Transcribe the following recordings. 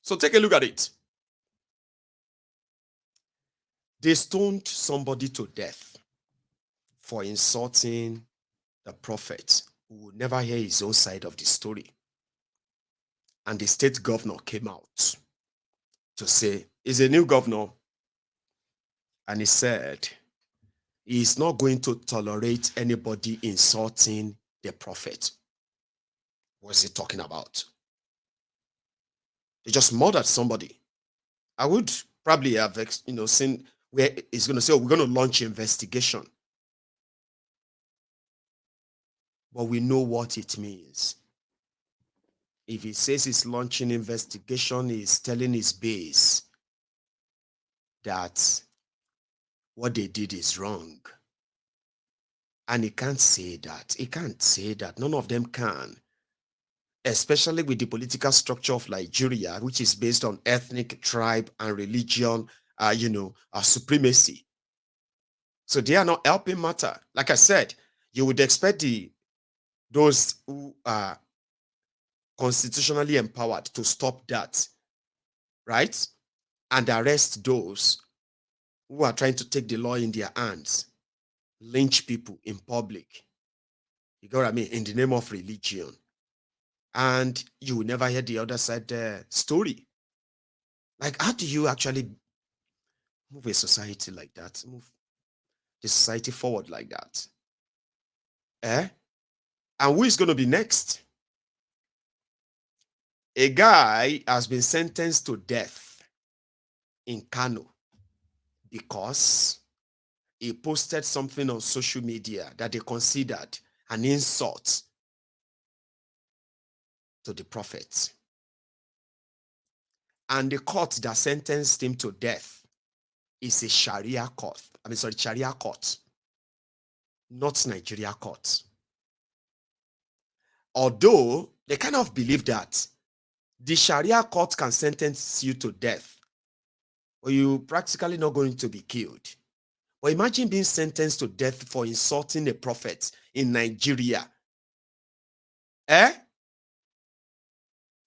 So take a look at it. They stoned somebody to death for insulting the prophet, who would never hear his own side of the story. And the state governor came out to say, he's a new governor, and he said he's not going to tolerate anybody insulting the prophet. What's he talking about? He just murdered somebody. I would probably have seen where he's going to say, oh, we're going to launch investigation. But we know what it means. If he says he's launching investigation, he's telling his base that what they did is wrong. And he can't say that. He can't say that. None of them can. Especially with the political structure of Nigeria, which is based on ethnic, tribe, and religion, supremacy. So they are not helping matter. Like I said, you would expect those who are constitutionally empowered to stop that, right? And arrest those who are trying to take the law in their hands, lynch people in public. You get what I mean? In the name of religion. And you will never hear the other side story. Like, how do you actually move a society like that? Move the society forward like that? And who is going to be next? A guy has been sentenced to death in Kano because he posted something on social media that they considered an insult to the prophet. And the court that sentenced him to death is a Sharia court. Sharia court, not Nigeria court. Although they kind of believe that the Sharia court can sentence you to death, or you're practically not going to be killed. But imagine being sentenced to death for insulting a prophet in Nigeria.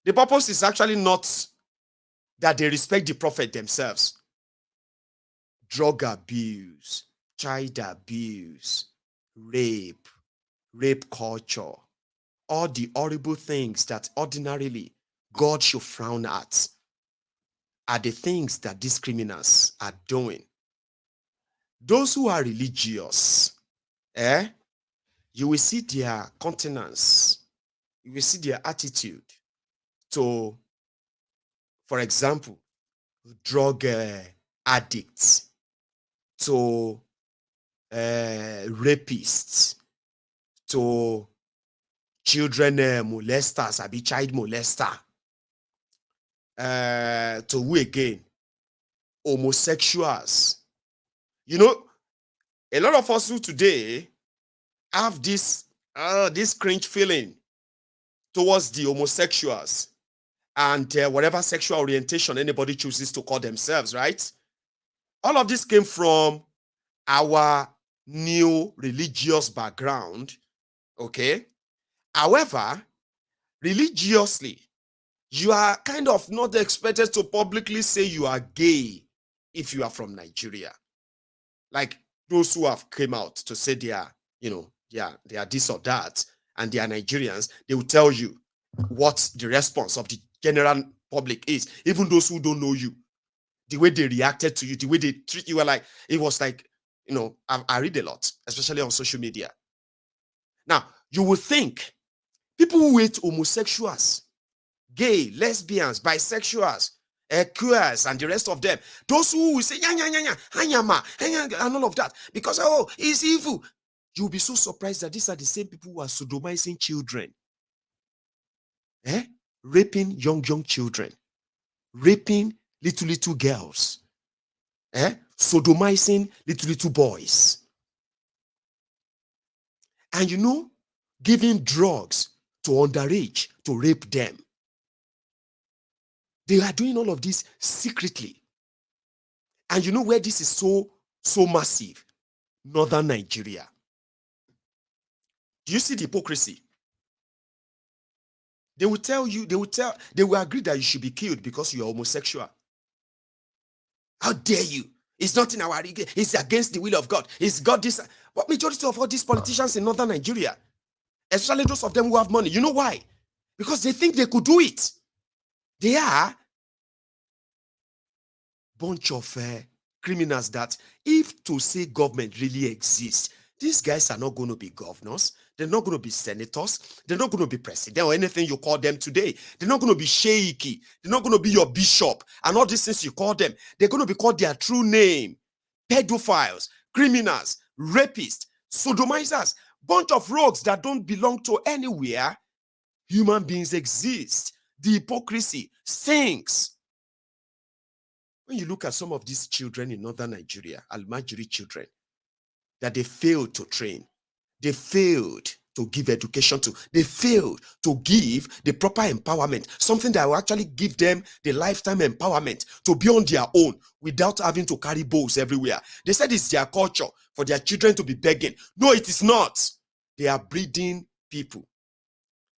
The purpose is actually not that they respect the prophet themselves. Drug abuse, child abuse, rape culture, all the horrible things that ordinarily God should frown at are the things that these criminals are doing. Those who are religious, you will see their countenance, you will see their attitude to, for example, drug addicts, to rapists, to children molesters, child molester, to who again? Homosexuals. You know, a lot of us who today have this cringe feeling towards the homosexuals and whatever sexual orientation anybody chooses to call themselves, right? All of this came from our new religious background, okay? However, religiously, you are kind of not expected to publicly say you are gay if you are from Nigeria. Like those who have came out to say they are this or that, and they are Nigerians, they will tell you what the response of the general public is. Even those who don't know you, the way they reacted to you, the way they treat you, it was like, I read a lot, especially on social media. Now, you would think people who hate homosexuals, gay, lesbians, bisexuals, queers, and the rest of them, those who will say, and all of that, because, it's evil. You'll be so surprised that these are the same people who are sodomizing children, raping young children, raping little girls, sodomizing little boys, and giving drugs to underage to rape them. They are doing all of this secretly. And you know where this is so massive? Northern Nigeria. Do you see the hypocrisy? They will tell you, they will agree that you should be killed because you are homosexual. How dare you? It's not in our league. It's against the will of God. It's God this. But majority of all these politicians in northern Nigeria, especially those of them who have money, you know why? Because they think they could do it. They are bunch of criminals that, if to say government really exists, these guys are not going to be governors. They're not going to be senators. They're not going to be president or anything you call them today. They're not going to be sheikh. They're not going to be your bishop and all these things you call them. They're going to be called their true name. Pedophiles, criminals, rapists, sodomizers, bunch of rogues that don't belong to anywhere. Human beings exist. The hypocrisy stinks. When you look at some of these children in northern Nigeria, Almajiri children, that they failed to train, they failed to give education to, they failed to give the proper empowerment, something that will actually give them the lifetime empowerment to be on their own without having to carry bowls everywhere. They said it's their culture for their children to be begging. No, it is not. They are breeding people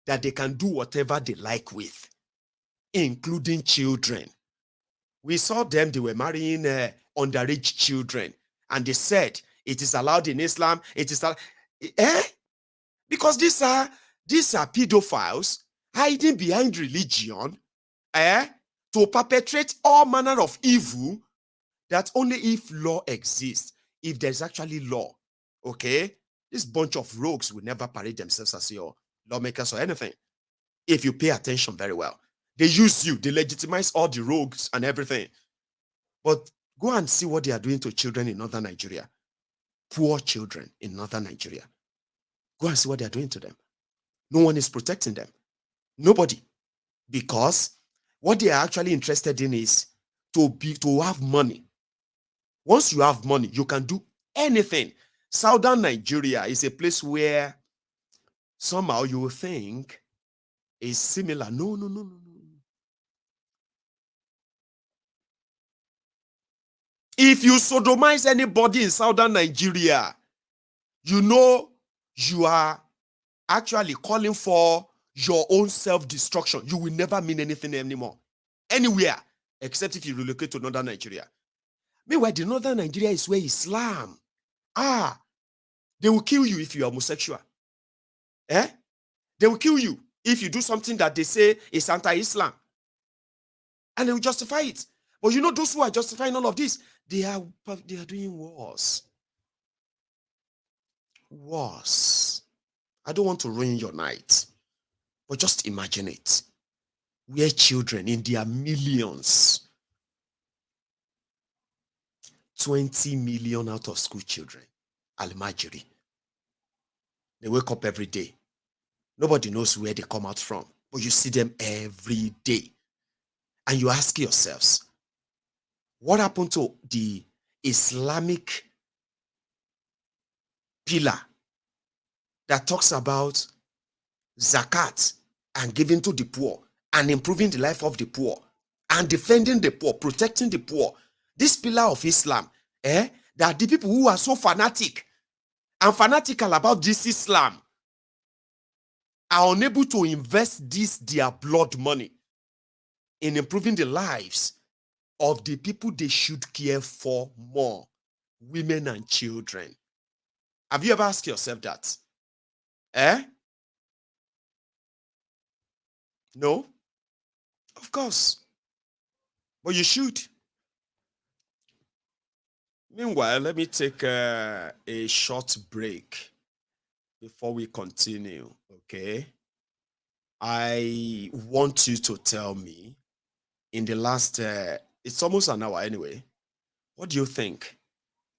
that they can do whatever they like with, including children. We saw them, they were marrying underage children, and they said it is allowed in Islam. It is allowed, because these are pedophiles hiding behind religion to perpetrate all manner of evil that only if law exists, if there's actually law, okay, this bunch of rogues will never parade themselves as your lawmakers or anything. If you pay attention very well, they use you, they legitimize all the rogues and everything. But go and see what they are doing to children in northern Nigeria. Poor children in northern Nigeria. Go and see what they are doing to them. No one is protecting them. Nobody. Because what they are actually interested in is to have money. Once you have money, you can do anything. Southern Nigeria is a place where somehow you will think is similar. No. If you sodomize anybody in southern Nigeria, you know you are actually calling for your own self-destruction. You will never mean anything anymore, anywhere, except if you relocate to northern Nigeria. Meanwhile, the northern Nigeria is where Islam. They will kill you if you are homosexual. They will kill you if you do something that they say is anti-Islam. And they will justify it. But you know, those who are justifying all of this, they are doing worse. Worse. I don't want to ruin your night, but just imagine it. Where children in their millions, 20 million out of school children, Almajiri, they wake up every day. Nobody knows where they come out from, but you see them every day. And you ask yourselves, what happened to the Islamic pillar that talks about zakat and giving to the poor and improving the life of the poor and defending the poor, protecting the poor? This pillar of Islam, that the people who are so fanatic and fanatical about this Islam are unable to invest their blood money in improving the lives of the people they should care for more, women and children. Have you ever asked yourself that? No? Of course. But you should. Meanwhile, let me take a short break before we continue, okay? I want you to tell me in the last, it's almost an hour anyway, what do you think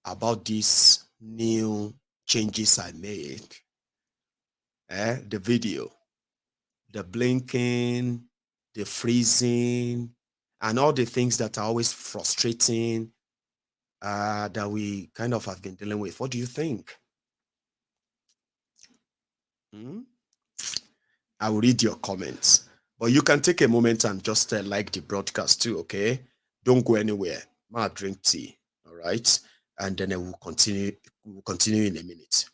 about these new changes I made? The video, the blinking, the freezing, and all the things that are always frustrating that we kind of have been dealing with. What do you think? I will read your comments, but you can take a moment and just like the broadcast too, okay? Don't go anywhere. I'll drink tea, all right? And then I will continue. We'll continue in a minute.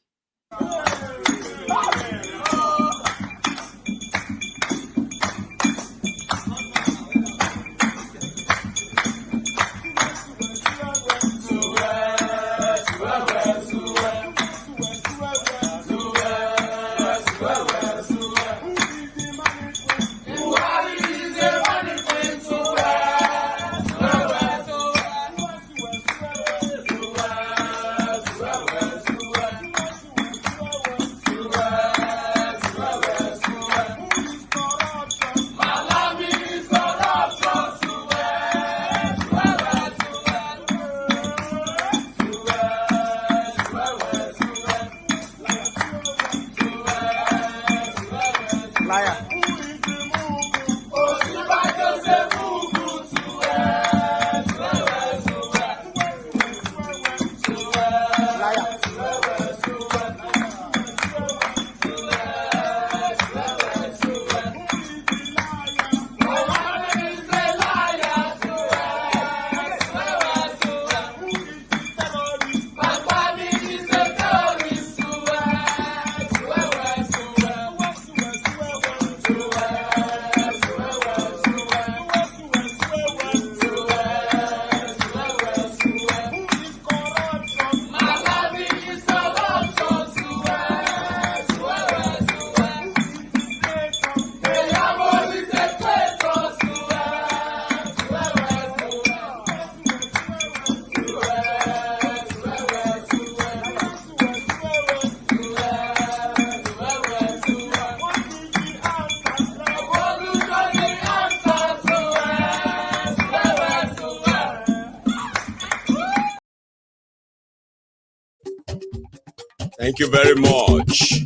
Thank you very much.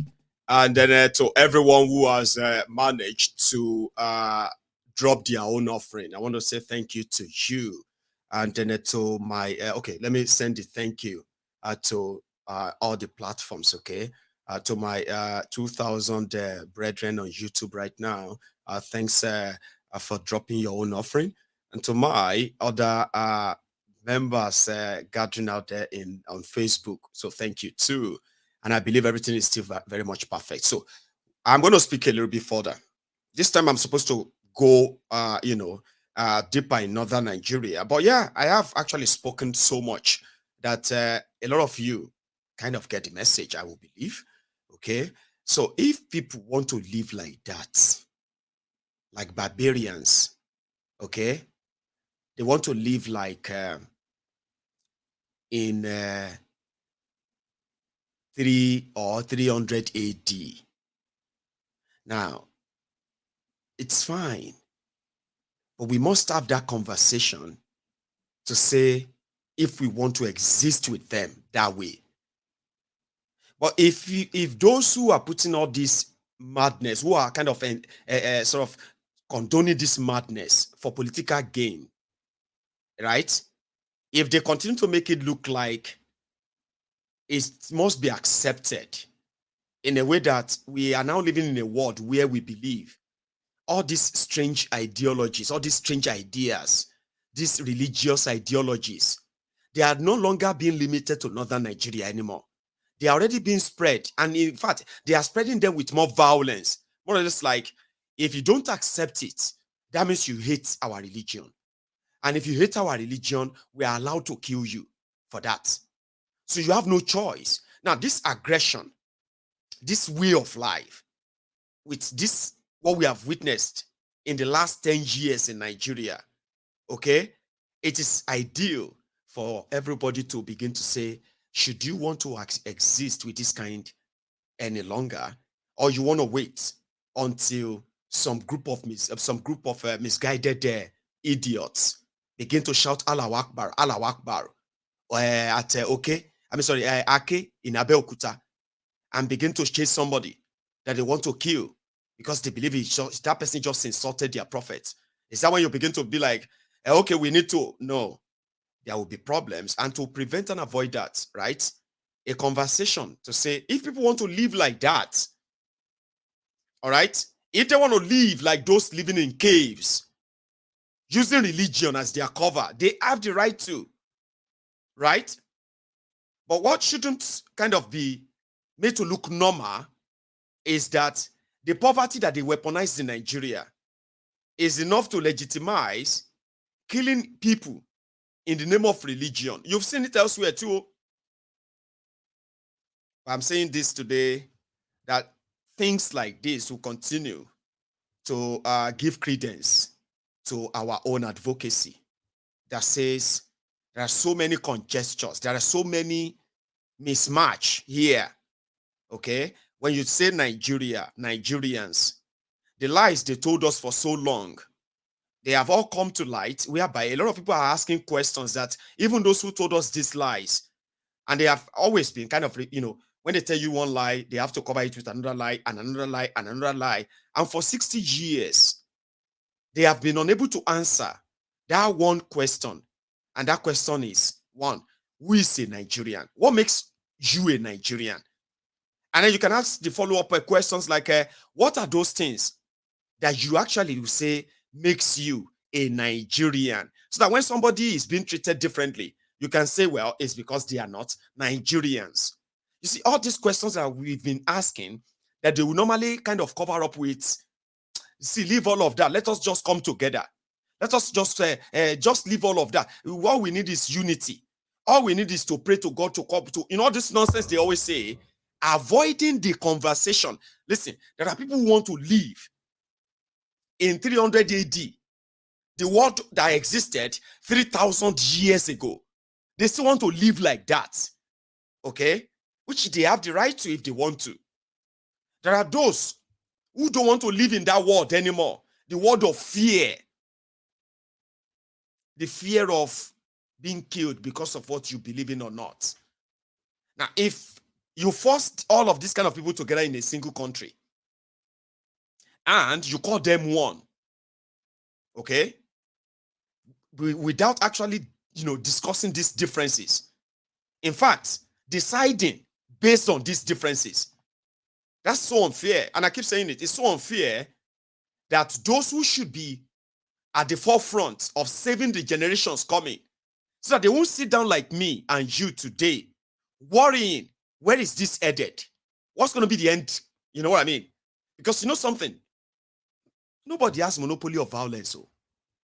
And then to everyone who has managed to drop their own offering, I want to say thank you to you. And then to my, okay, let me send the thank you to all the platforms, okay? To my 2,000 brethren on YouTube right now, thanks for dropping your own offering. And to my other members gathering out there in on Facebook, so thank you too. And I believe everything is still very much perfect. So I'm going to speak a little bit further. This time I'm supposed to go, deeper in northern Nigeria. But yeah, I have actually spoken so much that a lot of you kind of get the message, I will believe. Okay. So if people want to live like that, like barbarians, okay, they want to live like in 300 AD. Now, it's fine, but we must have that conversation to say if we want to exist with them that way. But if those who are putting all this madness, who are kind of sort of condoning this madness for political gain, right? If they continue to make it look like it must be accepted in a way that we are now living in a world where we believe all these strange ideologies, all these strange ideas, these religious ideologies, they are no longer being limited to northern Nigeria anymore. They are already being spread. And in fact, they are spreading them with more violence. More or less like, if you don't accept it, that means you hate our religion. And if you hate our religion, we are allowed to kill you for that. So you have no choice. Now, this aggression, this way of life, with this, what we have witnessed in the last 10 years in Nigeria, okay, it is ideal for everybody to begin to say, should you want to exist with this kind any longer, or you want to wait until some group of misguided idiots begin to shout Allah Akbar, at okay, I mean sorry, Ake in Abeokuta, and begin to chase somebody that they want to kill because they believe that person just insulted their prophet. Is that when you begin to be like, okay, we need to? No, there will be problems. And to prevent and avoid that, right? A conversation to say, if people want to live like that, all right, if they want to live like those living in caves, using religion as their cover, they have the right to, right? But what shouldn't kind of be made to look normal is that the poverty that they weaponized in Nigeria is enough to legitimize killing people in the name of religion. You've seen it elsewhere too. I'm saying this today that things like this will continue to give credence to our own advocacy that says there are so many conjectures, there are so many mismatch here. Okay, when you say Nigeria, Nigerians, the lies they told us for so long, they have all come to light, whereby a lot of people are asking questions that even those who told us these lies, and they have always been kind of, when they tell you one lie, they have to cover it with another lie and another lie and another lie. And for 60 years, they have been unable to answer that one question. And that question is one, who is a Nigerian? What makes you a Nigerian? And then you can ask the follow-up questions like, what are those things that you actually will say makes you a Nigerian? So that when somebody is being treated differently, you can say, well, it's because they are not Nigerians. You see, all these questions that we've been asking that they will normally kind of cover up with, see, leave all of that. Let us just come together. Let us just leave all of that. What we need is unity. All we need is to pray to God to come to, all this nonsense they always say, avoiding the conversation. Listen, there are people who want to live in 300 AD, the world that existed 3,000 years ago. They still want to live like that, okay? Which they have the right to if they want to. There are those who don't want to live in that world anymore, the world of fear, the fear of being killed because of what you believe in or not. Now, if You forced all of these kind of people together in a single country, and you call them one, okay? Without actually, discussing these differences. In fact, deciding based on these differences. That's so unfair. And I keep saying it. It's so unfair that those who should be at the forefront of saving the generations coming, so that they won't sit down like me and you today, worrying, where is this headed? What's going to be the end? You know what I mean? Because you know something? Nobody has monopoly of violence. So,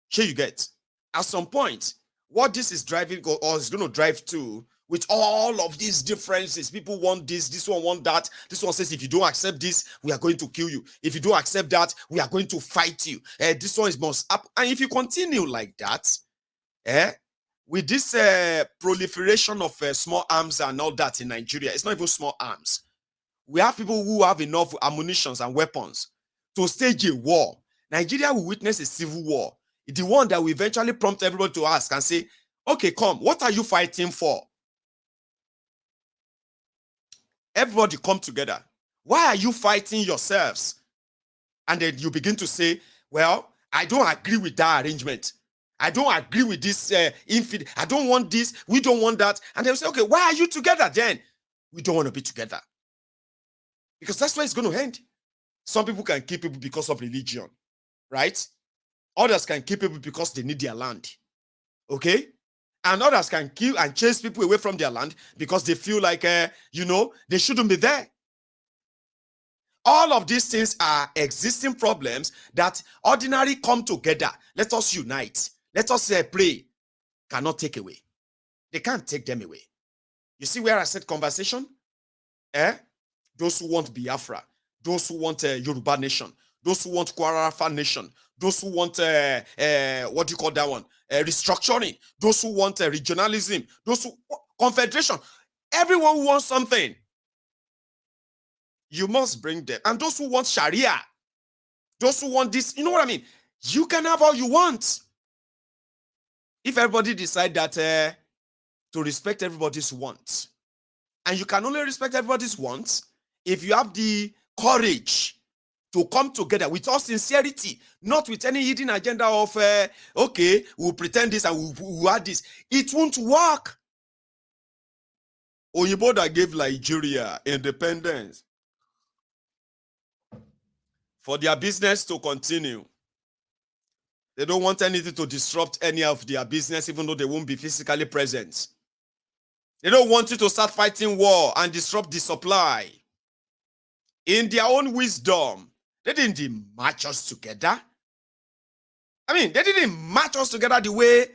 sure you get. At some point, what this is driving or is going to drive to, with all of these differences, people want this one want that. This one says, if you don't accept this, we are going to kill you. If you don't accept that, we are going to fight you. This one is must up. And if you continue like that, with this proliferation of small arms and all that in Nigeria, it's not even small arms. We have people who have enough ammunition and weapons to stage a war. Nigeria will witness a civil war. The one that will eventually prompt everybody to ask and say, okay, come, what are you fighting for? Everybody come together. Why are you fighting yourselves? And then you begin to say, well, I don't agree with that arrangement. I don't agree with this infidel. I don't want this. We don't want that. And they'll say, okay, why are you together then? We don't want to be together. Because that's where it's going to end. Some people can kill people because of religion, right? Others can kill people because they need their land, okay? And others can kill and chase people away from their land because they feel like, they shouldn't be there. All of these things are existing problems that ordinarily come together. Let us unite. Let us pray. Cannot take away. They can't take them away. You see where I said conversation? Those who want Biafra, those who want Yoruba nation, those who want Kwara nation, those who want what do you call that one? Restructuring, those who want regionalism, those who confederation, everyone who wants something, you must bring them. And those who want Sharia, those who want this, you know what I mean? You can have all you want. If everybody decide that to respect everybody's wants, and you can only respect everybody's wants if you have the courage to come together with all sincerity, not with any hidden agenda of, okay, we'll pretend this and we'll add this. It won't work. Oyibo that gave Nigeria independence for their business to continue. They don't want anything to disrupt any of their business, even though they won't be physically present. They don't want you to start fighting war and disrupt the supply. In their own wisdom, they didn't match us together. I mean, they didn't match us together the way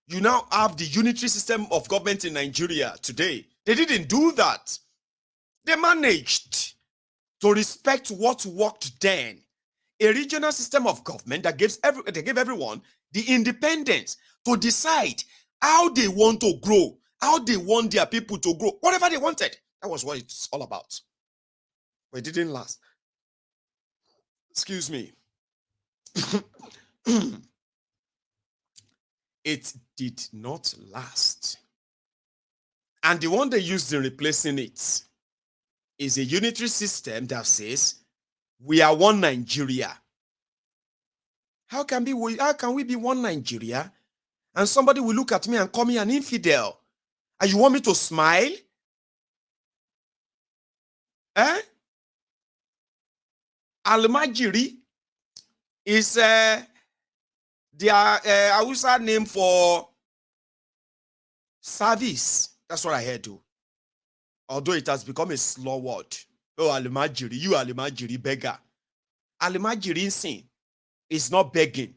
you now have the unitary system of government in Nigeria today. They didn't do that. They managed to respect what worked then. A regional system of government that gave everyone the independence to decide how they want to grow, how they want their people to grow, whatever they wanted. That was what it's all about. But it didn't last. Excuse me. It did not last. And the one they used in replacing it is a unitary system that says, we are one Nigeria. How can we be one Nigeria? And somebody will look at me and call me an infidel. And you want me to smile? Almajiri is their Hausa name for service. That's what I heard too. Although it has become a slow word. Oh, Almajiri, you Almajiri beggar. Almajiri sin is not begging.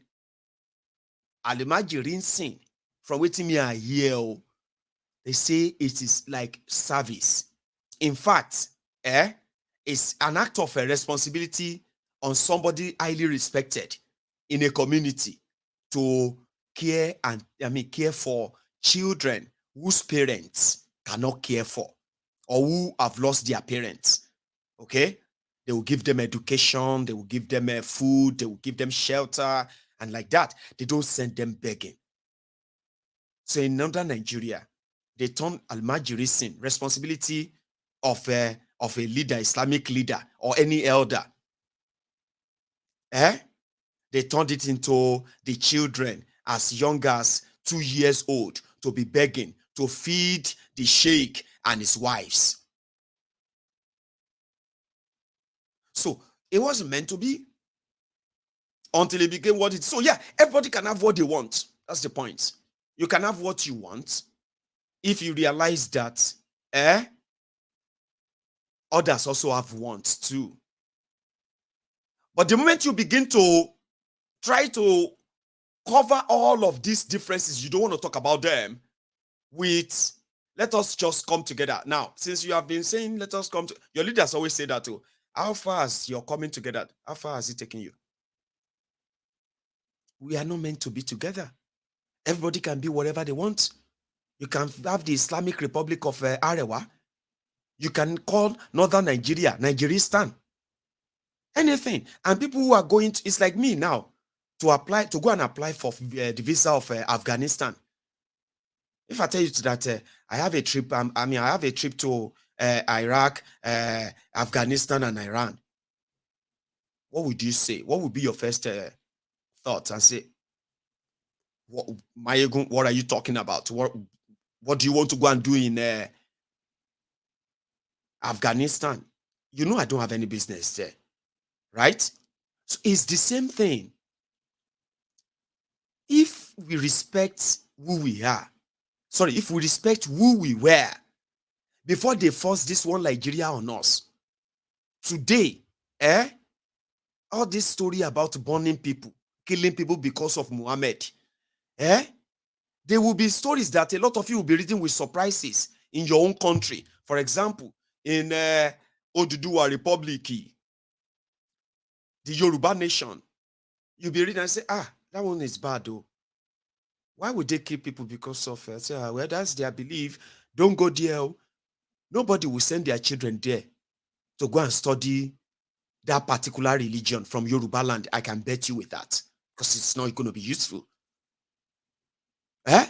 Almajiri sin, from waiting me I hear, they say it is like service. In fact, it's an act of a responsibility on somebody highly respected in a community to care for children whose parents cannot care for or who have lost their parents. Okay? They will give them education, they will give them food, they will give them shelter, and like that. They don't send them begging. So in northern Nigeria, they turn Almajiri sin, responsibility of a leader, Islamic leader, or any elder. They turned it into the children as young as 2 years old to be begging to feed the sheikh and his wives. So it wasn't meant to be until it became what it is. So yeah, everybody can have what they want. That's the point. You can have what you want if you realize that others also have wants too. But the moment you begin to try to cover all of these differences, you don't want to talk about them with let us just come together. Now, since you have been saying let us come to, your leaders always say that too. How far is your coming together? How far has it taken you? We are not meant to be together. Everybody can be whatever they want. You can have the Islamic Republic of Arewa. You can call Northern Nigeria, Nigeristan. Anything. And people who are going to, it's like me now, to go and apply for the visa of Afghanistan. If I tell you that I have a trip, I have a trip to Iraq, Afghanistan, and Iran, what would you say? What would be your first thoughts? And say, what are you talking about? What do you want to go and do in Afghanistan? You know I don't have any business there, right? So it's the same thing. If we respect who we are, if we respect who we were before they force this one Nigeria on us, today, all this story about burning people, killing people because of Muhammad, there will be stories that a lot of you will be reading with surprises in your own country. For example, in Oduduwa Republic, the Yoruba nation, you'll be reading and say, that one is bad though. Why would they kill people because of well, that's their belief. Don't go there. Nobody will send their children there to go and study that particular religion from Yoruba land. I can bet you with that, because it's not going to be useful. The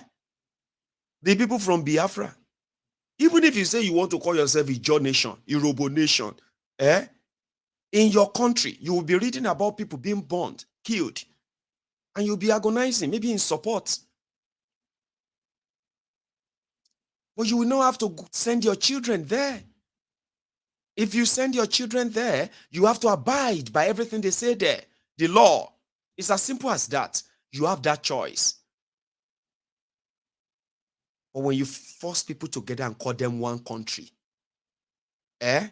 people from Biafra, even if you say you want to call yourself Ijo nation, Yoruba nation, in your country, you will be reading about people being burned, killed, and you'll be agonizing, maybe in support. But you will not have to send your children there. If you send your children there, you have to abide by everything they say there. The law. It's as simple as that. You have that choice. But when you force people together and call them one country, and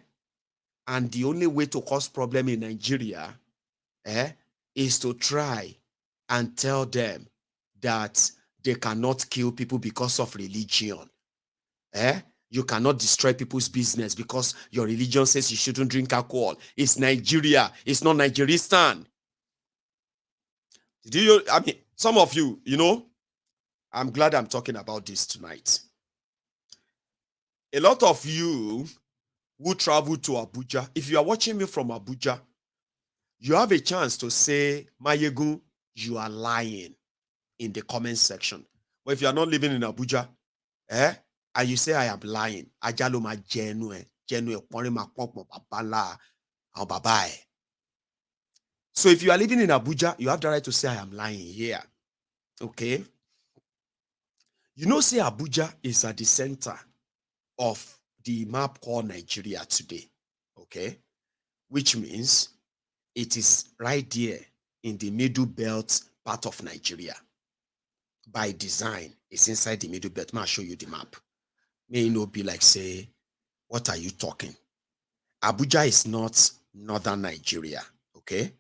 the only way to cause problem in Nigeria, is to try and tell them that they cannot kill people because of religion. You cannot destroy people's business because your religion says you shouldn't drink alcohol. It's Nigeria. It's not Nigeristan. Some of you, I'm glad I'm talking about this tonight. A lot of you who travel to Abuja, if you are watching me from Abuja, you have a chance to say, Mayegun, you are lying in the comment section. But if you are not living in Abuja, and you say I am lying, so if you are living in Abuja, you have the right to say I am lying here. Okay? Say Abuja is at the center of the map called Nigeria today. Okay? Which means it is right there in the middle belt part of Nigeria. By design, it's inside the middle belt. I'll show you the map. May not be like, say, what are you talking? Abuja is not northern Nigeria. Okay?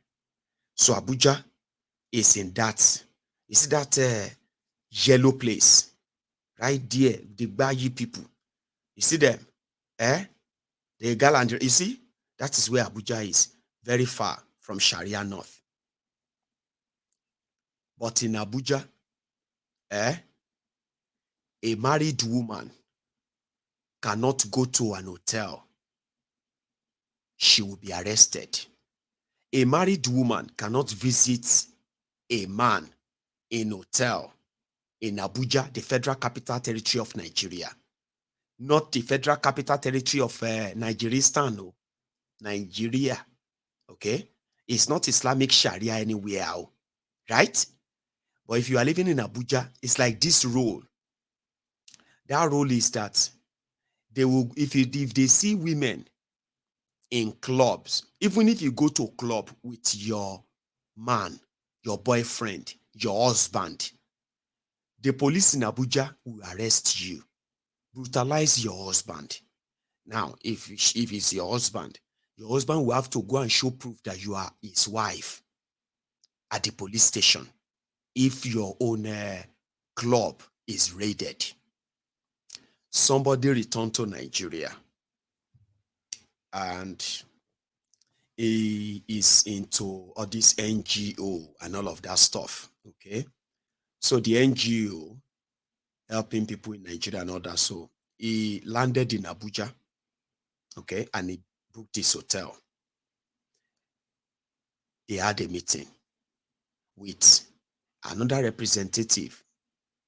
So Abuja is in that, you see that yellow place right there, the Bayi people. You see them? The Galandri, you see? That is where Abuja is, very far from Sharia North. But in Abuja, a married woman cannot go to an hotel. She will be arrested. A married woman cannot visit a man in hotel in Abuja, the Federal Capital Territory of Nigeria. not the Federal Capital Territory of Nigeria, no. Nigeria, okay? It's not Islamic Sharia anywhere, right? But if you are living in Abuja, it's like this rule. That rule is that they will, if they see women in clubs, even if you go to a club with your man, your boyfriend, your husband, the police in Abuja will arrest you, brutalize your husband. Now, if it's your husband will have to go and show proof that you are his wife at the police station if your own club is raided. Somebody returned to Nigeria and he is into all this NGO and all of that stuff. Okay. So the NGO helping people in Nigeria and all that. So he landed in Abuja. Okay. And he booked this hotel. He had a meeting with another representative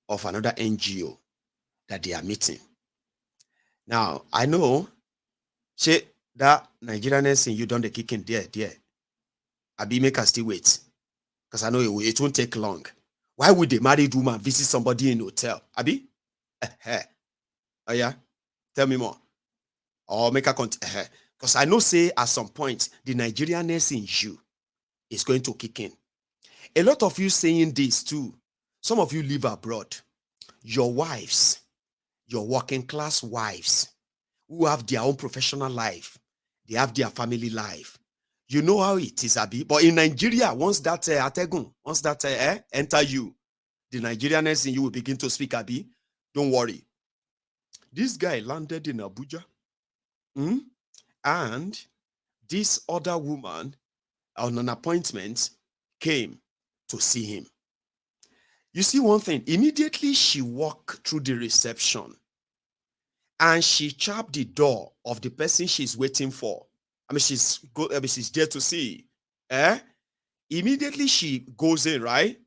of another NGO that they are meeting. Now, I know, say that Nigerian nursing you done the kicking there. Abi make us still wait. Because I know it won't take long. Why would a married woman visit somebody in a hotel? Abi? Oh yeah? Tell me more. Or make her continue. Because I know say at some point, the Nigerian nursing you is going to kick in. A lot of you saying this too. Some of you live abroad. Your wives, your working class wives, who have their own professional life, they have their family life. You know how it is, Abi. But in Nigeria, once that enter you, the Nigerianness in you will begin to speak, Abi. Don't worry. This guy landed in Abuja, and this other woman on an appointment came to see him. You see one thing, immediately she walked through the reception and she tapped the door of the person she's waiting for. She's there to see. Immediately she goes in, right?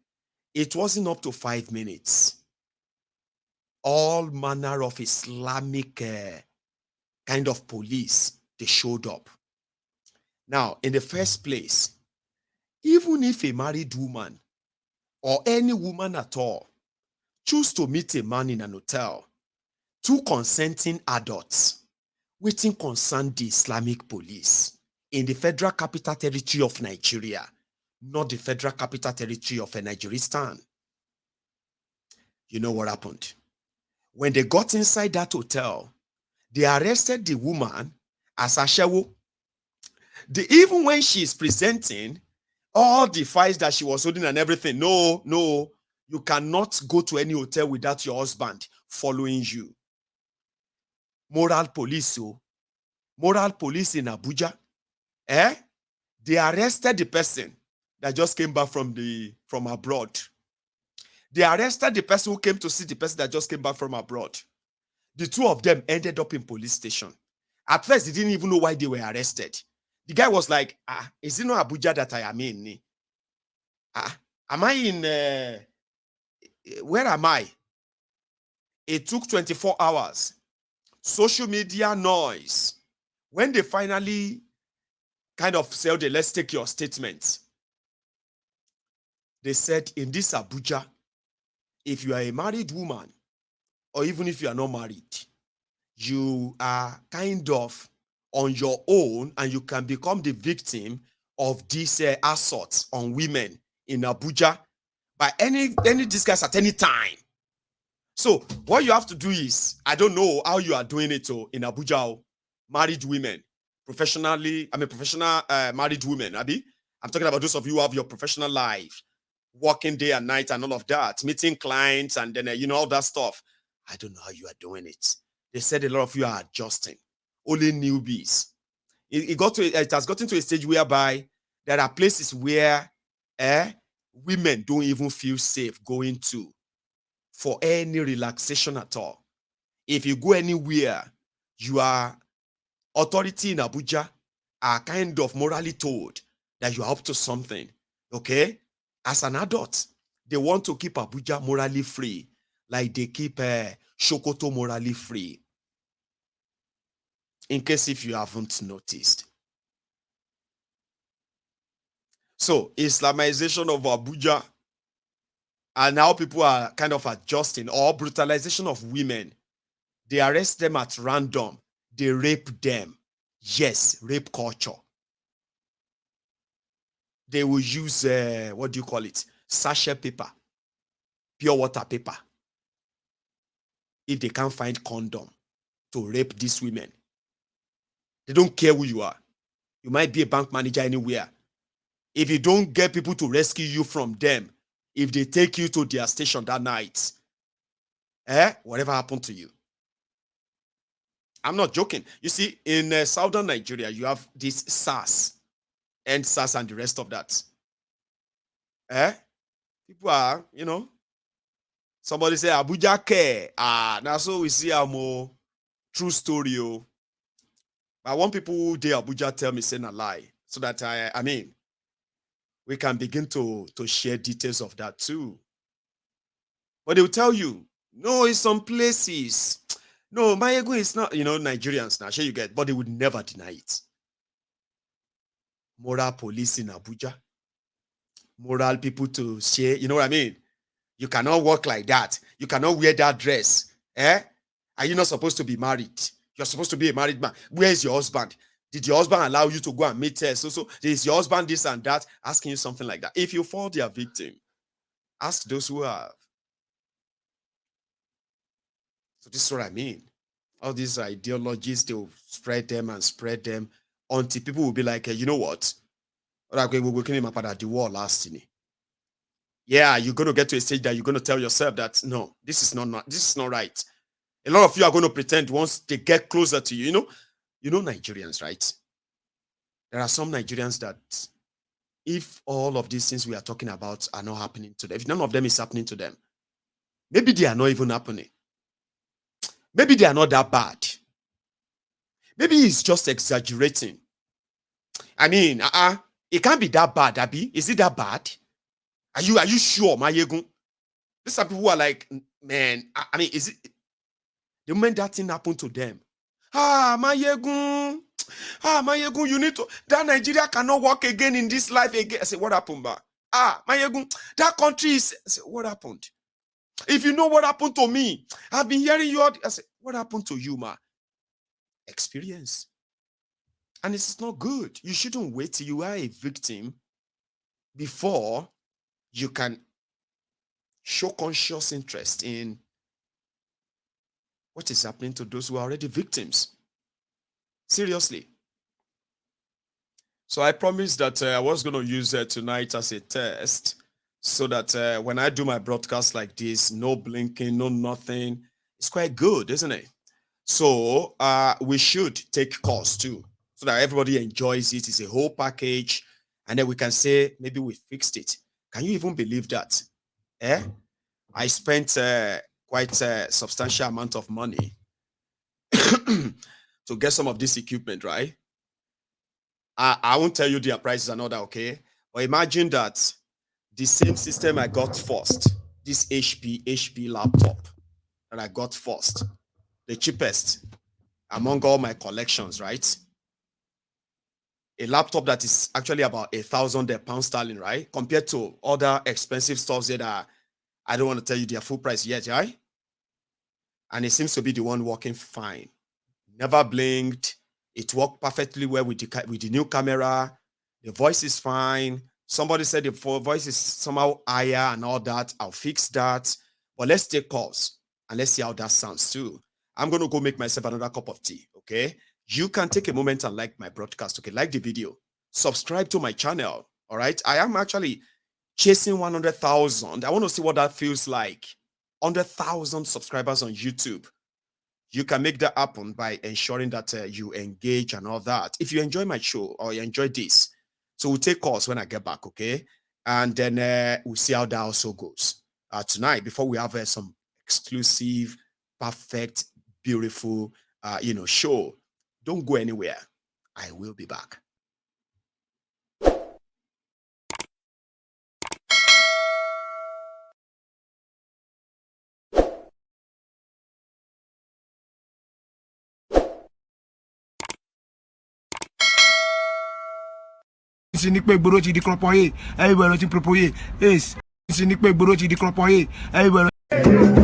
It wasn't up to 5 minutes. All manner of Islamic kind of police, they showed up. Now, in the first place, even if a married woman or any woman at all choose to meet a man in an hotel, two consenting adults, wetin concern the Islamic police in the Federal Capital Territory of Nigeria, not the Federal Capital Territory of Nigeria. You know what happened? When they got inside that hotel, they arrested the woman as Ashewo. Even when she is presenting all the files that she was holding and everything, no, you cannot go to any hotel without your husband following you. Moral police in Abuja, they arrested the person that just came back from abroad. They arrested the person who came to see the person that just came back from abroad. The two of them ended up in police station. At first, they didn't even know why they were arrested. The guy was like, is it not Abuja that I am in? Am I in, where am I? It took 24 hours. Social media noise. When they finally kind of said, let's take your statement, they said, in this Abuja, if you are a married woman, or even if you are not married, you are kind of on your own and you can become the victim of this assault on women in Abuja by any these guys at any time. So what you have to do is, I don't know how you are doing it in Abuja, married women, professional married women, Abi. I'm talking about those of you who have your professional life, working day and night and all of that, meeting clients and then, all that stuff. I don't know how you are doing it. They said a lot of you are adjusting. Only newbies. It has gotten to a stage whereby there are places where women don't even feel safe going to for any relaxation at all. If you go anywhere, you are authority in Abuja are kind of morally told that you are up to something. Okay? As an adult, they want to keep Abuja morally free, like they keep Sokoto morally free. in case if you haven't noticed. So, Islamization of Abuja and how people are kind of adjusting, or brutalization of women. They arrest them at random. They rape them. Yes, rape culture. They will use, what do you call it? Sachet paper, pure water paper, if they can't find condom to rape these women. They don't care who you are. You might be a bank manager anywhere. If you don't get people to rescue you from them, if they take you to their station that night, whatever happened to you? I'm not joking. You see, in southern Nigeria, you have this SARS, and SARS and the rest of that. People are, somebody say Abuja care. Now so we see a more true story. Oh. I want people who dey Abuja tell me saying a lie, so that I mean, we can begin to share details of that too. But they will tell you, no, in some places, no, Mayego is not, Nigerians now, sure you get, but they would never deny it. Moral police in Abuja, moral people to share, you know what I mean? You cannot walk like that. You cannot wear that dress. Are you not supposed to be married? You're supposed to be a married man. Where is your husband? Did your husband allow you to go and meet her? So is your husband this and that? Asking you something like that. If you fall their victim, ask those who have. So this is what I mean. All these ideologies, they'll spread them and spread them until people will be like, hey, you know what? We're working in the war last year. Yeah, you're going to get to a stage that you're going to tell yourself that no, this is not right. A lot of you are going to pretend once they get closer to you. Nigerians, right? There are some Nigerians that if all of these things we are talking about are not happening to them, if none of them is happening to them, maybe they are not even happening. Maybe they are not that bad. Maybe he's just exaggerating. I mean, it can't be that bad, Abby. Is it that bad? Are you sure, Mayegun? These are people who are like, man, I mean, is it the moment that thing happened to them? Mayegun. Mayegun, you need to, that Nigeria cannot work again in this life again. I said, what happened, ba? Mayegun, that country is, I said, what happened? If you know what happened to me, I've been hearing you all. I said, what happened to you, ma? Experience. And it's not good. You shouldn't wait till you are a victim before you can show conscious interest in what is happening to those who are already victims. Seriously. So I promised that I was going to use tonight as a test so that when I do my broadcast like this, no blinking, no nothing, it's quite good, isn't it? So we should take calls too so that everybody enjoys it. It's a whole package. And then we can say, maybe we fixed it. Can you even believe that? I spent quite a substantial amount of money to get some of this equipment, right? I won't tell you their prices and all that, okay? But imagine that the same system I got first, this HP laptop that I got first, the cheapest among all my collections, right? A laptop that is actually about £1,000 sterling, right? Compared to other expensive stuffs that I don't want to tell you their full price yet, right? And it seems to be the one working fine. Never blinked. It worked perfectly well with the new camera. The voice is fine. Somebody said the voice is somehow higher and all that. I'll fix that. But let's take calls and let's see how that sounds too. I'm going to go make myself another cup of tea, okay? You can take a moment and like my broadcast, okay? Like the video. Subscribe to my channel, all right? I am actually chasing 100,000. I want to see what that feels like. 100,000 subscribers on YouTube. You can make that happen by ensuring that you engage and all that. If you enjoy my show or you enjoy this, so we'll take calls when I get back, okay? And then we'll see how that also goes tonight before we have some exclusive, perfect, beautiful, show. Don't go anywhere. I will be back. sì ní pé gbòòrò ti di clopon A everywhere ló ti propose. Ace sì ní pé gbòòrò ti di clopon A everywhere.